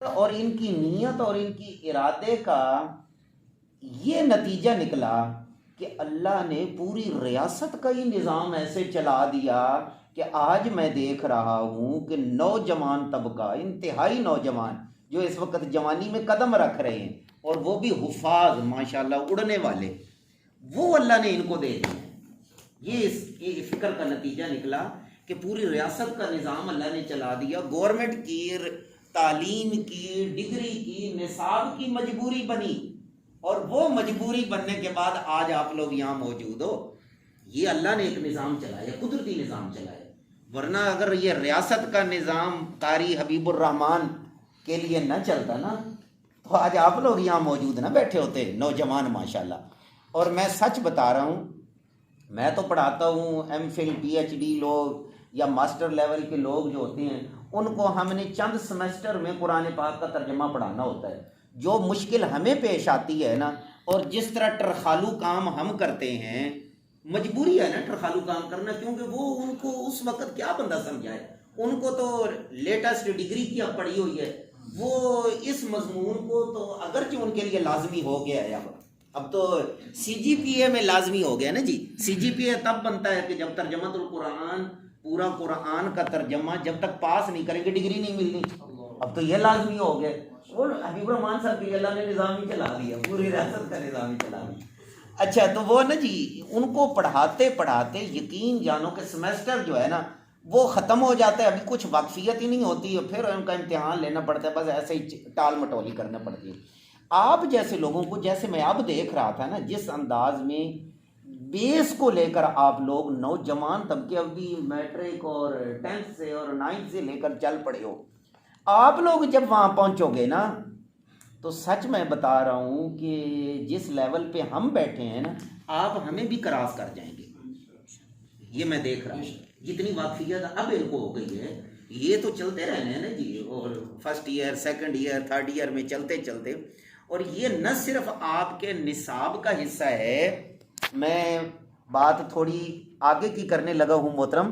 اور ان کی نیت اور ان کی ارادے کا یہ نتیجہ نکلا کہ اللہ نے پوری ریاست کا ہی نظام ایسے چلا دیا کہ آج میں دیکھ رہا ہوں کہ نوجوان طبقہ، انتہائی نوجوان جو اس وقت جوانی میں قدم رکھ رہے ہیں، اور وہ بھی حفاظ ماشاءاللہ اڑنے والے، وہ اللہ نے ان کو دے دیا۔ یہ فکر کا نتیجہ نکلا کہ پوری ریاست کا نظام اللہ نے چلا دیا۔ گورنمنٹ کی تعلیم کی، ڈگری کی، نصاب کی مجبوری بنی، اور وہ مجبوری بننے کے بعد آج آپ لوگ یہاں موجود ہو۔ یہ اللہ نے ایک نظام چلایا، قدرتی نظام چلایا، ورنہ اگر یہ ریاست کا نظام قاری حبیب الرحمان کے لیے نہ چلتا نا تو آج آپ لوگ یہاں موجود نہ بیٹھے ہوتے، نوجوان ماشاءاللہ۔ اور میں سچ بتا رہا ہوں، میں تو پڑھاتا ہوں M Phil P H D لوگ یا ماسٹر لیول کے لوگ جو ہوتے ہیں، ان کو ہم نے چند سمیسٹر میں قرآن پاک کا ترجمہ پڑھانا ہوتا ہے۔ جو مشکل ہمیں پیش آتی ہے نا، اور جس طرح ٹرخالو کام ہم کرتے ہیں، مجبوری ہے نا ٹرخالو کام کرنا، کیونکہ وہ ان کو اس وقت کیا بندہ سمجھائے، ان کو تو لیٹسٹ ڈگری کی اب پڑھی ہوئی ہے، وہ اس مضمون کو تو اگرچہ ان کے لیے لازمی ہو گیا ہے، اب تو سی جی پی اے میں لازمی ہو گیا نا جی۔ سی جی پی اے تب بنتا ہے کہ جب ترجمہ القرآن، پورا قرآن کا ترجمہ جب تک پاس نہیں کریں گے ڈگری نہیں ملنی۔ اب تو یہ لازمی ہو گیا۔ وہ حبیب الرحمان صاحب کی اللہ نے نظام ہی چلا دیا، پوری ریاست کا نظام ہی چلا دیا۔ اچھا تو وہ نا جی، ان کو پڑھاتے پڑھاتے یقین جانو کہ سمیسٹر جو ہے نا وہ ختم ہو جاتا ہے، ابھی کچھ واقفیت ہی نہیں ہوتی ہے، پھر ان کا امتحان لینا پڑتا ہے، بس ایسے ہی ٹال مٹولی کرنا پڑتی ہے۔ آپ جیسے لوگوں کو، جیسے میں اب دیکھ رہا تھا نا، جس انداز میں بیس کو لے کر آپ لوگ نوجوان طبقے ابھی میٹرک اور 10th سے اور 9th سے لے کر چل پڑے ہو، آپ لوگ جب وہاں پہنچو گے نا تو سچ میں بتا رہا ہوں کہ جس لیول پہ ہم بیٹھے ہیں نا، آپ ہمیں بھی کراس کر جائیں گے۔ یہ میں دیکھ رہا ہوں جتنی واقفیت اب ان کو ہو گئی ہے، یہ تو چلتے رہنے ہیں نا جی، اور first year, second year, third year میں چلتے چلتے، اور یہ نہ صرف آپ کے نصاب کا حصہ ہے، میں بات تھوڑی آگے کی کرنے لگا ہوں محترم،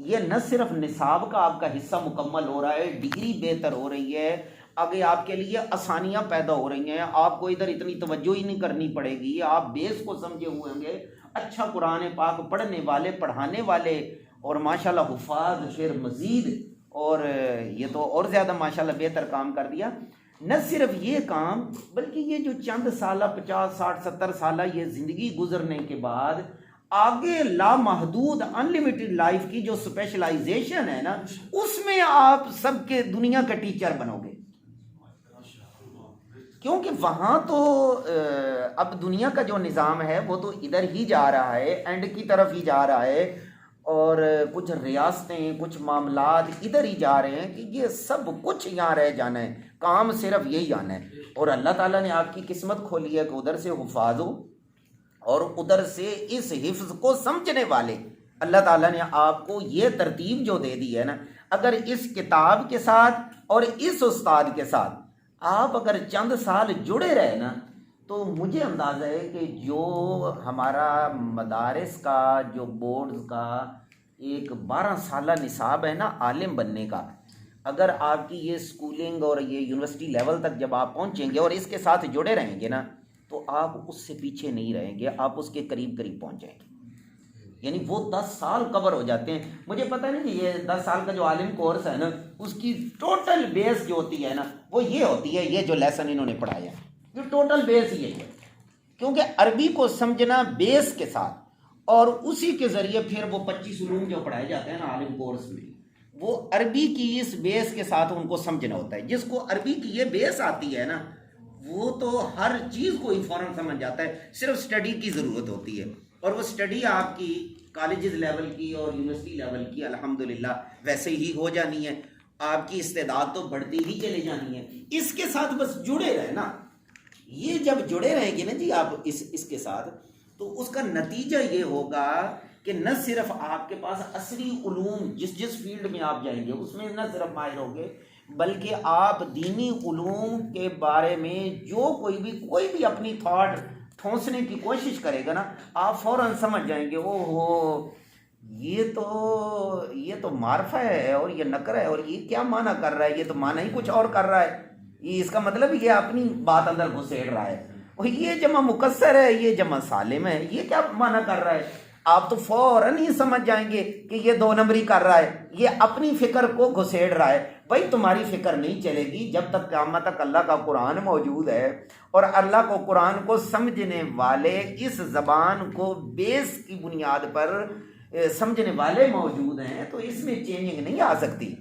یہ نہ صرف نصاب کا آپ کا حصہ مکمل ہو رہا ہے، ڈگری بہتر ہو رہی ہے، آگے آپ کے لیے آسانیاں پیدا ہو رہی ہیں، آپ کو ادھر اتنی توجہ ہی نہیں کرنی پڑے گی، آپ بیس کو سمجھے ہوئے ہوں گے، اچھا قرآن پاک پڑھنے والے، پڑھانے والے، اور ماشاءاللہ حفاظ پھر مزید، اور یہ تو اور زیادہ ماشاءاللہ بہتر کام کر دیا۔ نہ صرف یہ کام بلکہ یہ جو چند سالہ 50 60 70 سالہ یہ زندگی گزرنے کے بعد آگے لامحدود انلمیٹڈ لائف کی جو سپیشلائزیشن ہے نا، اس میں آپ سب کے دنیا کا ٹیچر بنو گے، کیونکہ وہاں تو اب دنیا کا جو نظام ہے وہ تو ادھر ہی جا رہا ہے، اینڈ کی طرف ہی جا رہا ہے، اور کچھ ریاستیں، کچھ معاملات ادھر ہی جا رہے ہیں کہ یہ سب کچھ یہاں رہ جانا ہے، کام صرف یہی آنا ہے۔ اور اللہ تعالیٰ نے آپ کی قسمت کھولی ہے کہ ادھر سے حفاظ ہو، اور ادھر سے اس حفظ کو سمجھنے والے، اللہ تعالیٰ نے آپ کو یہ ترتیب جو دے دی ہے نا، اگر اس کتاب کے ساتھ اور اس استاد کے ساتھ آپ اگر چند سال جڑے رہے نا، تو مجھے اندازہ ہے کہ جو ہمارا مدارس کا، جو بورڈز کا ایک 12 سالہ نصاب ہے نا عالم بننے کا، اگر آپ کی یہ سکولنگ اور یہ یونیورسٹی لیول تک جب آپ پہنچیں گے اور اس کے ساتھ جڑے رہیں گے نا، تو آپ اس سے پیچھے نہیں رہیں گے، آپ اس کے قریب قریب پہنچ جائیں گے، یعنی وہ 10 سال کور ہو جاتے ہیں۔ مجھے پتہ نہیں کہ یہ 10 سال کا جو عالم کورس ہے نا، اس کی ٹوٹل بیس جو ہوتی ہے نا وہ یہ ہوتی ہے، یہ جو لیسن انہوں نے پڑھایا یہ ٹوٹل بیس یہی ہے، کیونکہ عربی کو سمجھنا بیس کے ساتھ، اور اسی کے ذریعے پھر وہ 25 علوم جو پڑھائے جاتے ہیں نا عالم کورس میں، وہ عربی کی اس بیس کے ساتھ ان کو سمجھنا ہوتا ہے۔ جس کو عربی کی یہ بیس آتی ہے نا، وہ تو ہر چیز کو ہی فوراً سمجھ جاتا ہے، صرف سٹڈی کی ضرورت ہوتی ہے، اور وہ سٹڈی آپ کی کالجز لیول کی اور یونیورسٹی لیول کی الحمدللہ ویسے ہی ہو جانی ہے، آپ کی استعداد تو بڑھتی ہی چلے جانی ہے۔ اس کے ساتھ بس جڑے رہے نا، یہ جب جڑے رہیں گے نا جی آپ اس کے ساتھ، تو اس کا نتیجہ یہ ہوگا کہ نہ صرف آپ کے پاس عصری علوم جس فیلڈ میں آپ جائیں گے اس میں نہ صرف ماہر ہوں گے، بلکہ آپ دینی علوم کے بارے میں جو کوئی بھی اپنی تھاٹ ٹھونسنے کی کوشش کرے گا نا، آپ فوراً سمجھ جائیں گے، او ہو یہ تو معرفہ ہے اور یہ نکر ہے، اور یہ کیا معنی کر رہا ہے، یہ تو معنی ہی کچھ اور کر رہا ہے۔ اس کا مطلب یہ اپنی بات اندر گھسیڑ رہا ہے. اور یہ جمع مکسر ہے، یہ جمع سالم ہے، یہ کیا معنی کر رہا ہے؟ آپ تو فوراً ہی سمجھ جائیں گے کہ یہ 2 نمبری کر رہا ہے، یہ اپنی فکر کو گھسیڑ رہا ہے. بھائی تمہاری فکر نہیں چلے گی جب تک قیامت تک اللہ کا قرآن موجود ہے اور اللہ کو قرآن کو سمجھنے والے، اس زبان کو بیس کی بنیاد پر سمجھنے والے موجود ہیں، تو اس میں چینجنگ نہیں آ سکتی.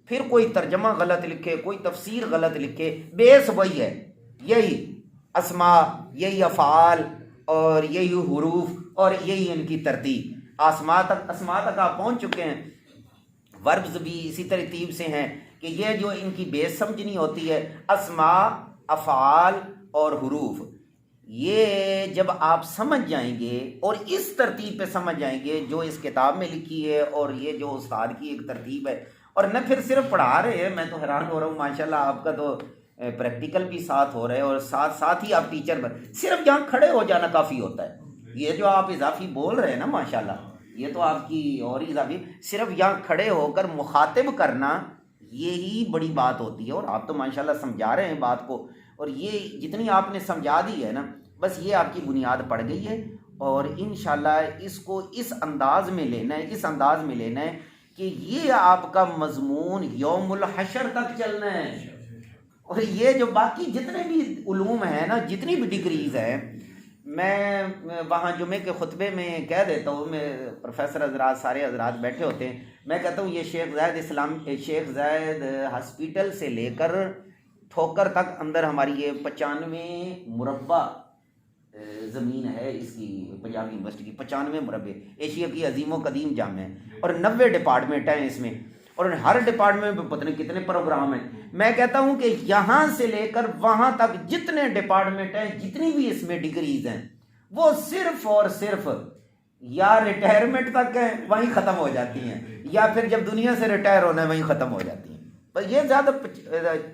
پھر کوئی ترجمہ غلط لکھے، کوئی تفسیر غلط لکھے، بیس وہی ہے، یہی اسماء، یہی افعال اور یہی حروف اور یہی ان کی ترتیب. اسماء تک آپ پہنچ چکے ہیں. وربز بھی اسی ترتیب سے ہیں کہ یہ جو ان کی بیس سمجھنی ہوتی ہے، اسماء، افعال اور حروف، یہ جب آپ سمجھ جائیں گے اور اس ترتیب پہ سمجھ جائیں گے جو اس کتاب میں لکھی ہے اور یہ جو استاد کی ایک ترتیب ہے، اور نہ پھر صرف پڑھا رہے ہیں. میں تو حیران ہو رہا ہوں ماشاءاللہ، آپ کا تو پریکٹیکل بھی ساتھ ہو رہے ہیں اور ساتھ ہی آپ ٹیچر صرف یہاں کھڑے ہو جانا کافی ہوتا ہے. یہ جو آپ اضافی بول رہے ہیں نا ماشاءاللہ، یہ تو آپ کی اور اضافی، صرف یہاں کھڑے ہو کر مخاطب کرنا یہی بڑی بات ہوتی ہے. اور آپ تو ماشاءاللہ سمجھا رہے ہیں بات کو، اور یہ جتنی آپ نے سمجھا دی ہے نا، بس یہ آپ کی بنیاد پڑ گئی ہے. اور انشاءاللہ اس کو اس انداز میں لینا ہے کہ یہ آپ کا مضمون یوم الحشر تک چلنا ہے. اور یہ جو باقی جتنے بھی علوم ہیں نا، جتنی بھی ڈگریز ہیں، میں وہاں جمعے کے خطبے میں کہہ دیتا ہوں، میں پروفیسر حضرات سارے حضرات بیٹھے ہوتے ہیں، میں کہتا ہوں یہ شیخ زائد ہاسپیٹل سے لے کر ٹھوکر تک اندر ہماری یہ 95 مربع زمین ہے اس کی، پنجاب یونیورسٹی کی 95 مربع، ایشیا کی عظیم و قدیم جامع ہے، اور 90 ڈپارٹمنٹ ہیں اس میں، اور ہر ڈپارٹمنٹ میں پتہ نہیں کتنے پروگرام ہیں. میں کہتا ہوں کہ یہاں سے لے کر وہاں تک جتنے ڈپارٹمنٹ ہیں، جتنی بھی اس میں ڈگریز ہیں، وہ صرف اور صرف یا ریٹائرمنٹ تک ہیں، وہیں ختم ہو جاتی ہیں، یا پھر جب دنیا سے ریٹائر ہونا ہے وہیں ختم ہو جاتی ہیں. بس یہ زیادہ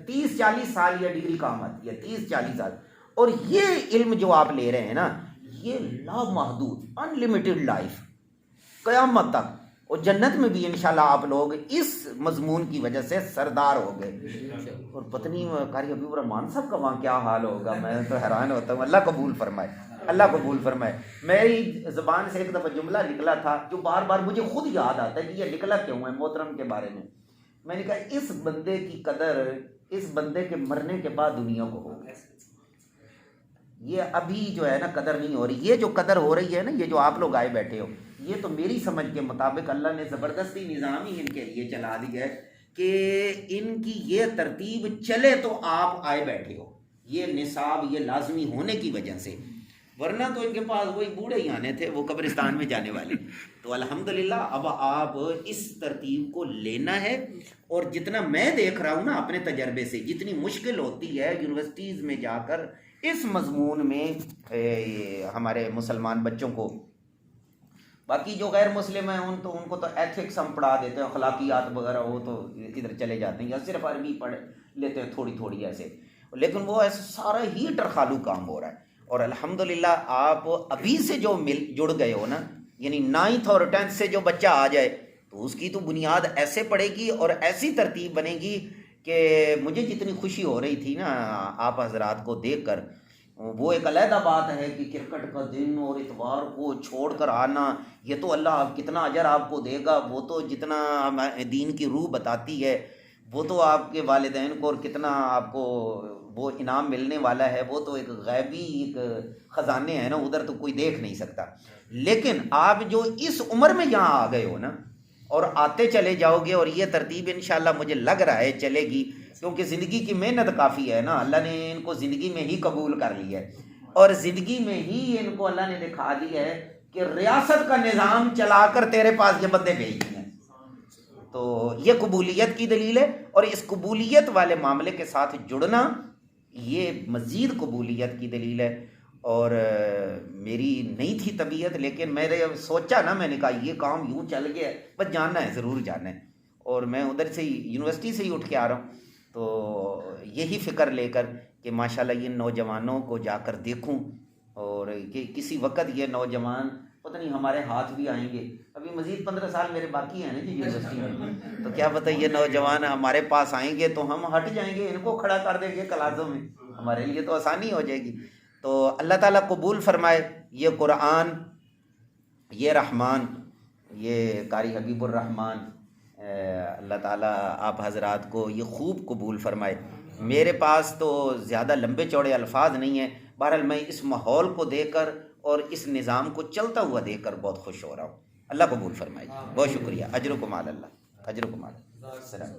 30-40 سال یہ ڈگری کام آتی ہے، 30-40 سال. اور یہ علم جو آپ لے رہے ہیں نا، یہ لامحدود انلمیٹڈ لائف قیامت تک، اور جنت میں بھی انشاءاللہ آپ لوگ اس مضمون کی وجہ سے سردار ہو گئے. اور پتنی قاری حبیب الرحمان صاحب کا وہاں کیا حال ہوگا، میں تو حیران ہوتا ہوں. اللہ قبول فرمائے، اللہ قبول فرمائے. میری زبان سے ایک دفعہ جملہ نکلا تھا جو بار بار مجھے خود یاد آتا ہے کہ یہ نکلا کیوں ہے محترم کے بارے میں. میں نے کہا اس بندے کی قدر اس بندے کے مرنے کے بعد دنیا کو ہوگی. یہ ابھی جو ہے نا قدر نہیں ہو رہی. یہ جو قدر ہو رہی ہے نا، یہ جو آپ لوگ آئے بیٹھے ہو، یہ تو میری سمجھ کے مطابق اللہ نے زبردستی نظام ہی ان کے لیے چلا دیا ہے کہ ان کی یہ ترتیب چلے تو آپ آئے بیٹھے ہو. یہ نصاب یہ لازمی ہونے کی وجہ سے، ورنہ تو ان کے پاس وہی بوڑھے ہی آنے تھے، وہ قبرستان میں جانے والے. تو الحمدللہ اب آپ اس ترتیب کو لینا ہے. اور جتنا میں دیکھ رہا ہوں نا اپنے تجربے سے، جتنی مشکل ہوتی ہے یونیورسٹیز میں جا کر اس مضمون میں ہمارے مسلمان بچوں کو، باقی جو غیر مسلم ہیں ان کو تو ایتھکس ہم پڑھا دیتے ہیں، اخلاقیات وغیرہ وہ تو ادھر چلے جاتے ہیں، یا صرف عربی پڑھ لیتے ہیں تھوڑی تھوڑی ایسے. لیکن وہ ایسے سارا ہی ٹرخالو کام ہو رہا ہے. اور الحمدللہ آپ ابھی سے جو جڑ گئے ہو نا، یعنی 9th اور 10th سے جو بچہ آ جائے تو اس کی تو بنیاد ایسے پڑے گی اور ایسی ترتیب بنے گی کہ مجھے جتنی خوشی ہو رہی تھی نا آپ حضرات کو دیکھ کر، وہ ایک علیحدہ بات ہے کہ کرکٹ کا دن اور اتوار کو چھوڑ کر آنا، یہ تو اللہ کتنا اجر آپ کو دے گا. وہ تو جتنا دین کی روح بتاتی ہے، وہ تو آپ کے والدین کو، اور کتنا آپ کو وہ انعام ملنے والا ہے، وہ تو ایک غیبی ایک خزانے ہیں نا، ادھر تو کوئی دیکھ نہیں سکتا. لیکن آپ جو اس عمر میں یہاں آ گئے ہو نا، اور آتے چلے جاؤ گے، اور یہ ترتیب انشاءاللہ مجھے لگ رہا ہے چلے گی، کیونکہ زندگی کی محنت کافی ہے نا. اللہ نے ان کو زندگی میں ہی قبول کر لیا ہے، اور زندگی میں ہی ان کو اللہ نے دکھا دیا ہے کہ ریاست کا نظام چلا کر تیرے پاس یہ بندے بھیج دیے ہیں. تو یہ قبولیت کی دلیل ہے، اور اس قبولیت والے معاملے کے ساتھ جڑنا یہ مزید قبولیت کی دلیل ہے. اور میری نہیں تھی طبیعت، لیکن میں نے سوچا نا، میں نے کہا یہ کام یوں چل گیا، بس جاننا ہے، ضرور جاننا ہے. اور میں ادھر سے ہی یونیورسٹی سے ہی اٹھ کے آ رہا ہوں، تو یہی فکر لے کر کہ ماشاءاللہ یہ نوجوانوں کو جا کر دیکھوں، اور کہ کسی وقت یہ نوجوان پتہ نہیں ہمارے ہاتھ بھی آئیں گے. ابھی ابھی مزید 15 سال میرے باقی ہیں نا جی یونیورسٹی میں، تو کیا پتہ یہ نوجوان ہمارے پاس آئیں گے تو ہم ہٹ جائیں گے، ان کو کھڑا کر دیں گے کلاسوں میں، ہمارے لیے تو آسانی ہو جائے گی۔ تو اللہ تعالیٰ قبول فرمائے یہ قرآن، یہ رحمان، یہ قاری حبیب الرحمان، اللہ تعالیٰ آپ حضرات کو یہ خوب قبول فرمائے۔ میرے پاس تو زیادہ لمبے چوڑے الفاظ نہیں ہیں، بہرحال میں اس ماحول کو دیکھ کر اور اس نظام کو چلتا ہوا دیکھ کر بہت خوش ہو رہا ہوں۔ اللہ قبول فرمائے، بہت شکریہ، اجرکم علی اللہ، اجرکم علی اللہ۔ السلام۔